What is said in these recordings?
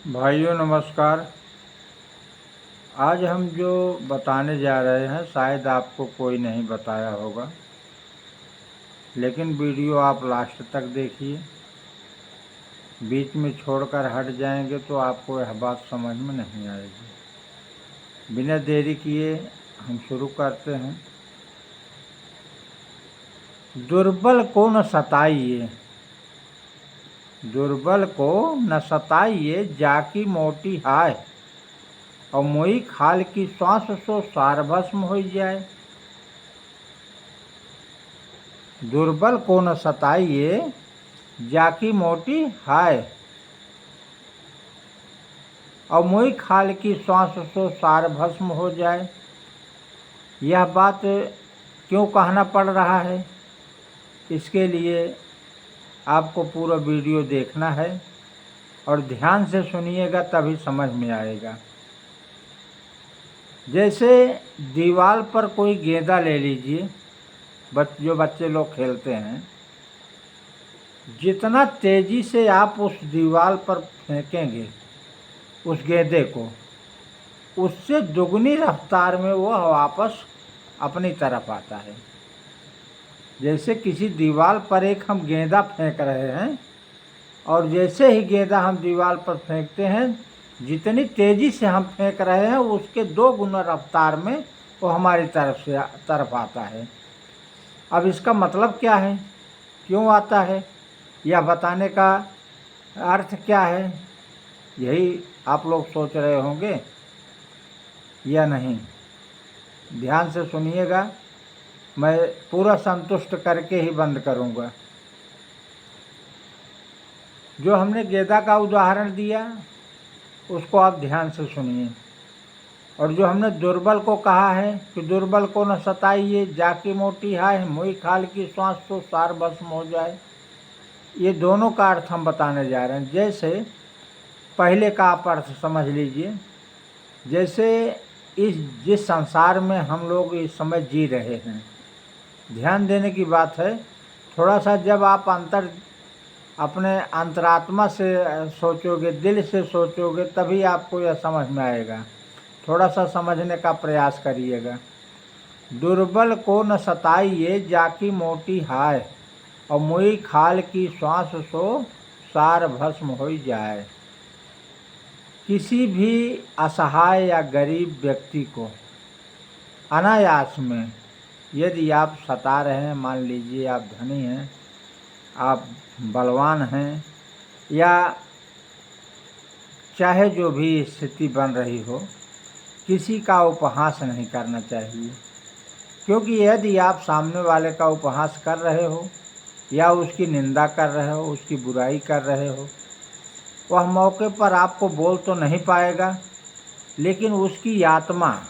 भाइयों नमस्कार। आज हम जो बताने जा रहे हैं शायद आपको कोई नहीं बताया होगा, लेकिन वीडियो आप लास्ट तक देखिए। बीच में छोड़कर हट जाएंगे तो आपको यह बात समझ में नहीं आएगी। बिना देरी किए हम शुरू करते हैं। दुर्बल को न सताइए, दुर्बल को न सताइए, जाकी मोटी हाय, और मोई खाल की श्वास सो सार भस्म हो जाए। दुर्बल को न सताइए, जाकी मोटी हाय, और मोई खाल की श्वास सो सार भस्म हो जाए। यह बात क्यों कहना पड़ रहा है, इसके लिए आपको पूरा वीडियो देखना है और ध्यान से सुनिएगा, तभी समझ में आएगा। जैसे दीवार पर कोई गेंदा ले लीजिए, जो बच्चे लोग खेलते हैं, जितना तेजी से आप उस दीवार पर फेंकेंगे उस गेंदे को, उससे दुगनी रफ्तार में वह वापस अपनी तरफ आता है। जैसे किसी दीवार पर एक हम गेंदा फेंक रहे हैं, और जैसे ही गेंदा हम दीवार पर फेंकते हैं, जितनी तेज़ी से हम फेंक रहे हैं उसके 2 गुना रफ्तार में वो हमारी तरफ आता है। अब इसका मतलब क्या है, क्यों आता है, यह बताने का अर्थ क्या है, यही आप लोग सोच रहे होंगे या नहीं। ध्यान से सुनिएगा, मैं पूरा संतुष्ट करके ही बंद करूँगा। जो हमने गेंदा का उदाहरण दिया उसको आप ध्यान से सुनिए, और जो हमने दुर्बल को कहा है कि दुर्बल को न सताइए, जाकी मोटी हाय, मोई खाल की श्वास तो सार भस्म हो जाए, ये दोनों का अर्थ हम बताने जा रहे हैं। जैसे पहले का आप अर्थ समझ लीजिए, जैसे जिस संसार में हम लोग इस समय जी रहे हैं, ध्यान देने की बात है। थोड़ा सा जब आप अपने अंतरात्मा से सोचोगे, दिल से सोचोगे, तभी आपको यह समझ में आएगा। थोड़ा सा समझने का प्रयास करिएगा। दुर्बल को न सताइए, जाकी मोटी हाय, और मोई खाल की श्वास सो सार भस्म हो जाए। किसी भी असहाय या गरीब व्यक्ति को अनायास में यदि आप सता रहे हैं, मान लीजिए आप धनी हैं, आप बलवान हैं, या चाहे जो भी स्थिति बन रही हो, किसी का उपहास नहीं करना चाहिए। क्योंकि यदि आप सामने वाले का उपहास कर रहे हो या उसकी निंदा कर रहे हो, उसकी बुराई कर रहे हो, वह मौके पर आपको बोल तो नहीं पाएगा, लेकिन उसकी आत्मा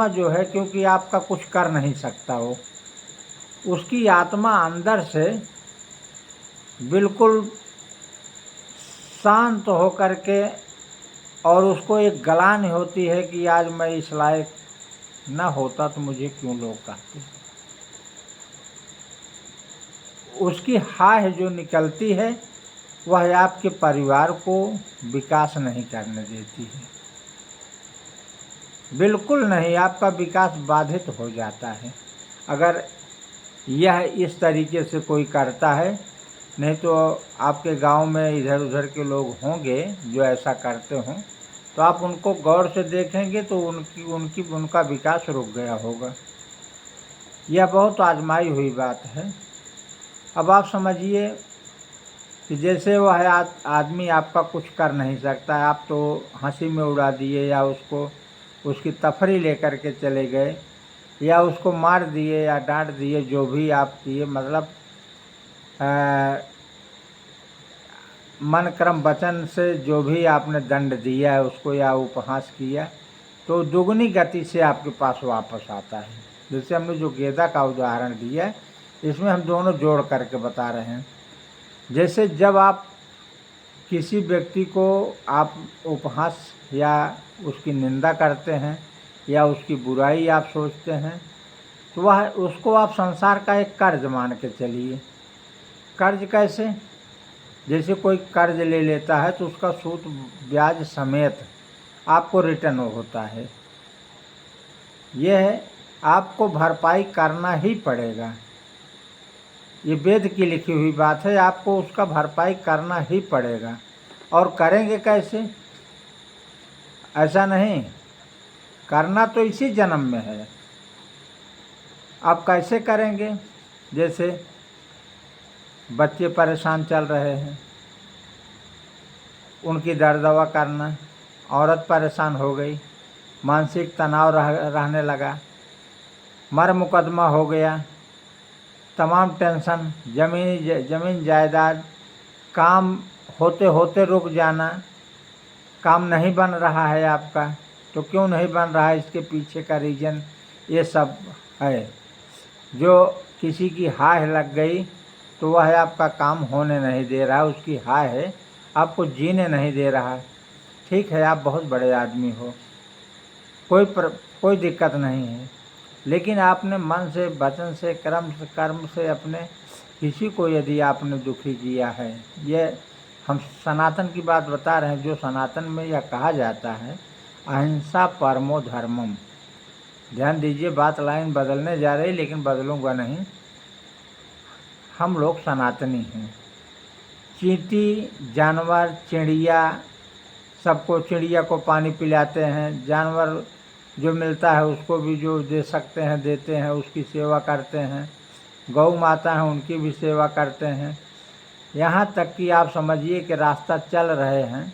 जो है, क्योंकि आपका कुछ कर नहीं सकता हो, उसकी आत्मा अंदर से बिल्कुल शांत हो कर के, और उसको एक गलान होती है कि आज मैं इस लायक न होता तो मुझे क्यों लोग कहते। उसकी हाय जो निकलती है वह आपके परिवार को विकास नहीं करने देती है, बिल्कुल नहीं। आपका विकास बाधित हो जाता है अगर यह इस तरीके से कोई करता है। नहीं तो आपके गांव में इधर उधर के लोग होंगे जो ऐसा करते हों, तो आप उनको गौर से देखेंगे तो उनका विकास रुक गया होगा। यह बहुत आजमाई हुई बात है। अब आप समझिए कि जैसे वह आदमी आपका कुछ कर नहीं सकता, आप तो हंसी में उड़ा दिए, या उसकी तफरी लेकर के चले गए, या उसको मार दिए या डांट दिए, जो भी आप किए, मतलब मन क्रम वचन से जो भी आपने दंड दिया है उसको, या उपहास किया, तो दुगनी गति से आपके पास वापस आता है। जैसे हमने जो गेंदा का उदाहरण दिया है, इसमें हम दोनों जोड़ करके बता रहे हैं। जैसे जब आप किसी व्यक्ति को आप उपहास या उसकी निंदा करते हैं या उसकी बुराई आप सोचते हैं, तो उसको आप संसार का एक कर्ज मान के चलिए। कर्ज कैसे, जैसे कोई कर्ज ले लेता है तो उसका सूद ब्याज समेत आपको रिटर्न होता है। यह आपको भरपाई करना ही पड़ेगा। ये वेद की लिखी हुई बात है, आपको उसका भरपाई करना ही पड़ेगा। और करेंगे कैसे? ऐसा नहीं, करना तो इसी जन्म में है। आप कैसे करेंगे? जैसे बच्चे परेशान चल रहे हैं, उनकी दर दवा करना, औरत परेशान हो गई, मानसिक तनाव रहने लगा, मर मुकदमा हो गया, तमाम टेंशन, जमीन जायदाद, काम होते होते रुक जाना, काम नहीं बन रहा है आपका, तो क्यों नहीं बन रहा है, इसके पीछे का रीज़न ये सब है। जो किसी की हाय लग गई तो वह आपका काम होने नहीं दे रहा, उसकी हाय है आपको जीने नहीं दे रहा। ठीक है, आप बहुत बड़े आदमी हो, कोई दिक्कत नहीं है, लेकिन आपने मन से, वचन से, कर्म से अपने किसी को यदि आपने दुखी किया है, ये हम सनातन की बात बता रहे हैं। जो सनातन में यह कहा जाता है, अहिंसा परमो धर्मम। ध्यान दीजिए, बात लाइन बदलने जा रही, लेकिन बदलूंगा नहीं। हम लोग सनातनी हैं। चींटी, जानवर, चिड़िया, सबको, चिड़िया को पानी पिलाते हैं, जानवर जो मिलता है उसको भी जो दे सकते हैं देते हैं, उसकी सेवा करते हैं। गौ माता हैं, उनकी भी सेवा करते हैं। यहाँ तक कि आप समझिए कि रास्ता चल रहे हैं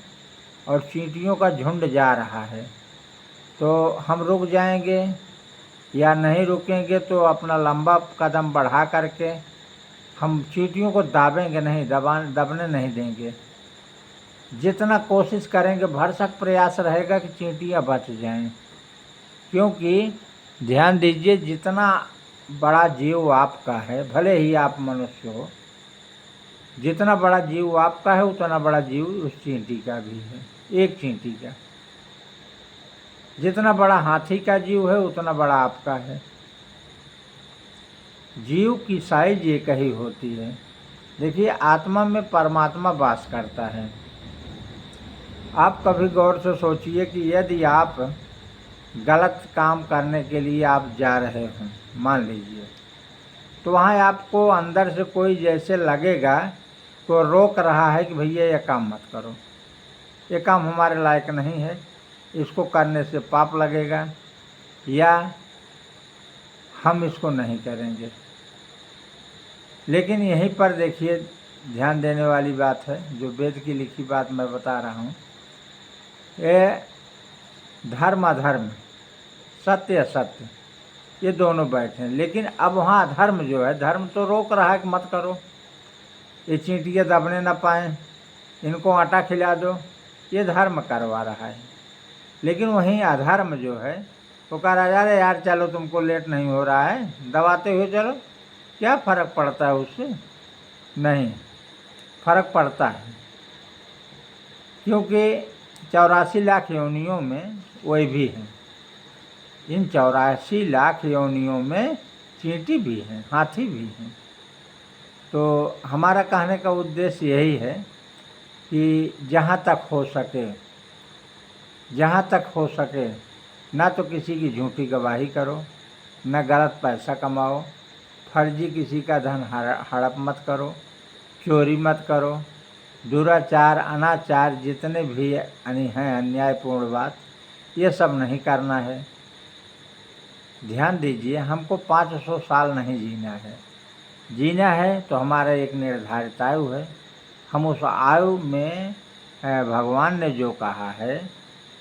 और चींटियों का झुंड जा रहा है, तो हम रुक जाएंगे या नहीं रुकेंगे? तो अपना लंबा कदम बढ़ा करके हम चींटियों को दाबेंगे नहीं, दबने नहीं देंगे। जितना कोशिश करेंगे, भरसक प्रयास रहेगा कि चींटियाँ बच जाएं। क्योंकि ध्यान दीजिए, जितना बड़ा जीव आपका है, भले ही आप मनुष्य हो, जितना बड़ा जीव आपका है उतना बड़ा जीव उस चींटी का भी है, एक चींटी का। जितना बड़ा हाथी का जीव है उतना बड़ा आपका है। जीव की साइज एक ही होती है। देखिए, आत्मा में परमात्मा वास करता है। आप कभी गौर से सोचिए कि यदि आप गलत काम करने के लिए आप जा रहे हो, मान लीजिए, तो वहाँ आपको अंदर से कोई जैसे लगेगा तो रोक रहा है कि भैया ये काम मत करो, ये काम हमारे लायक नहीं है, इसको करने से पाप लगेगा, या हम इसको नहीं करेंगे। लेकिन यहीं पर देखिए, ध्यान देने वाली बात है, जो वेद की लिखी बात मैं बता रहा हूँ। ये धर्म अधर्म, सत्य असत्य, ये दोनों बैठे हैं। लेकिन अब वहाँ धर्म जो है, धर्म तो रोक रहा है कि मत करो, ये चींटियाँ दबने ना पाएँ, इनको आटा खिला दो, ये धर्म करवा रहा है। लेकिन वहीं अधर्म जो है वो कह रहा है, अरे यार चलो, तुमको लेट नहीं हो रहा है, दबाते हुए चलो, क्या फ़र्क पड़ता है उससे? नहीं, फ़र्क पड़ता है। क्योंकि 84 लाख योनियों में वही भी हैं। इन 84 लाख योनियों में चींटी भी हैं, हाथी भी हैं। तो हमारा कहने का उद्देश्य यही है कि जहाँ तक हो सके ना तो किसी की झूठी गवाही करो, न गलत पैसा कमाओ, फर्जी किसी का धन हड़प मत करो, चोरी मत करो, दुराचार, अनाचार, जितने भी हैं अन्यायपूर्ण बात, ये सब नहीं करना है। ध्यान दीजिए, हमको 500 साल नहीं जीना है तो हमारा एक निर्धारित आयु है। हम उस आयु में भगवान ने जो कहा है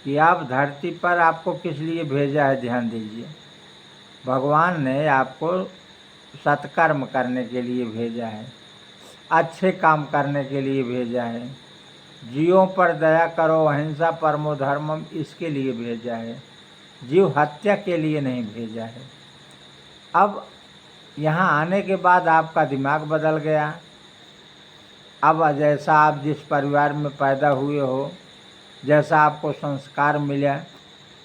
कि आप धरती पर, आपको किस लिए भेजा है, ध्यान दीजिए, भगवान ने आपको सत्कर्म करने के लिए भेजा है, अच्छे काम करने के लिए भेजा है, जीवों पर दया करो, अहिंसा परमो धर्मम, इसके लिए भेजा है, जीव हत्या के लिए नहीं भेजा है। अब यहाँ आने के बाद आपका दिमाग बदल गया। अब जैसा आप जिस परिवार में पैदा हुए हो, जैसा आपको संस्कार मिला,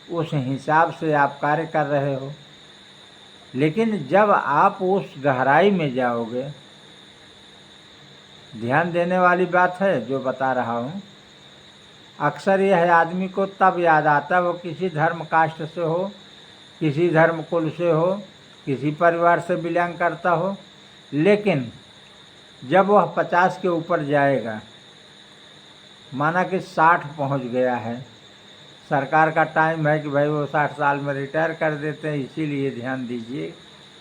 उस हिसाब से आप कार्य कर रहे हो। लेकिन जब आप उस गहराई में जाओगे ध्यान देने वाली बात है जो बता रहा हूँ। अक्सर यह आदमी को तब याद आता है वो किसी धर्म कास्ट से हो, किसी धर्म कुल से हो, किसी परिवार से बिलोंग करता हो, लेकिन जब वह 50 के ऊपर जाएगा, माना कि 60 पहुंच गया है, सरकार का टाइम है कि भाई वो 60 साल में रिटायर कर देते हैं, इसीलिए ध्यान दीजिए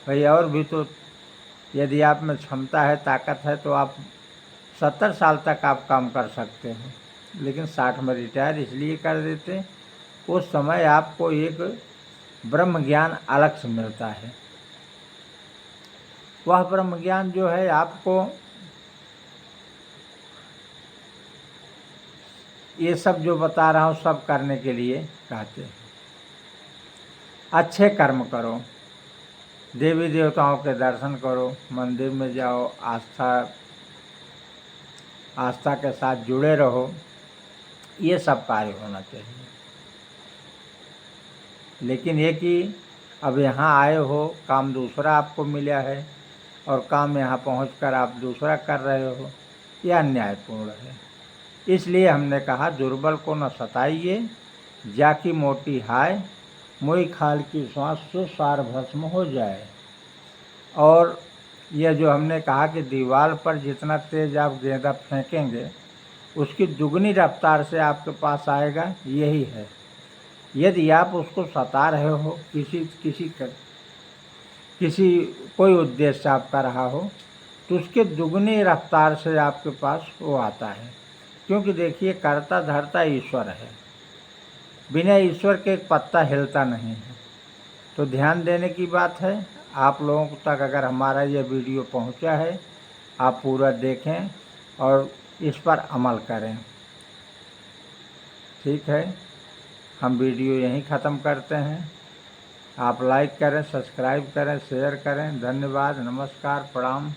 भाई। और भी तो यदि आप में क्षमता है, ताकत है, तो आप 70 साल तक आप काम कर सकते हो, लेकिन 60 में रिटायर इसलिए कर देते हैं उस समय आपको एक ब्रह्म ज्ञान अलग से मिलता है। वह ब्रह्म ज्ञान जो है आपको ये सब जो बता रहा हूँ सब करने के लिए कहते हैं। अच्छे कर्म करो, देवी देवताओं के दर्शन करो, मंदिर में जाओ, आस्था के साथ जुड़े रहो, ये सब कार्य होना चाहिए। लेकिन ये कि अब यहाँ आए हो, काम दूसरा आपको मिला है और काम यहाँ पहुंचकर आप दूसरा कर रहे हो, यह अन्यायपूर्ण है। इसलिए हमने कहा दुर्बल को न सताइए, जाकी मोटी हाय, मोई खाल की श्वास से सार भस्म हो जाए। और यह जो हमने कहा कि दीवार पर जितना तेज आप गेंदा फेंकेंगे उसकी दुगनी रफ्तार से आपके पास आएगा, यही है। यदि आप उसको सता रहे हो, किसी कोई उद्देश्य आपका रहा हो, तो उसके दुगनी रफ्तार से आपके पास वो आता है। क्योंकि देखिए, कर्ता धर्ता ईश्वर है, बिना ईश्वर के एक पत्ता हिलता नहीं है। तो ध्यान देने की बात है। आप लोगों तक अगर हमारा ये वीडियो पहुंचा है, आप पूरा देखें और इस पर अमल करें। ठीक है, हम वीडियो यहीं ख़त्म करते हैं। आप लाइक करें, सब्सक्राइब करें, शेयर करें। धन्यवाद, नमस्कार, प्रणाम।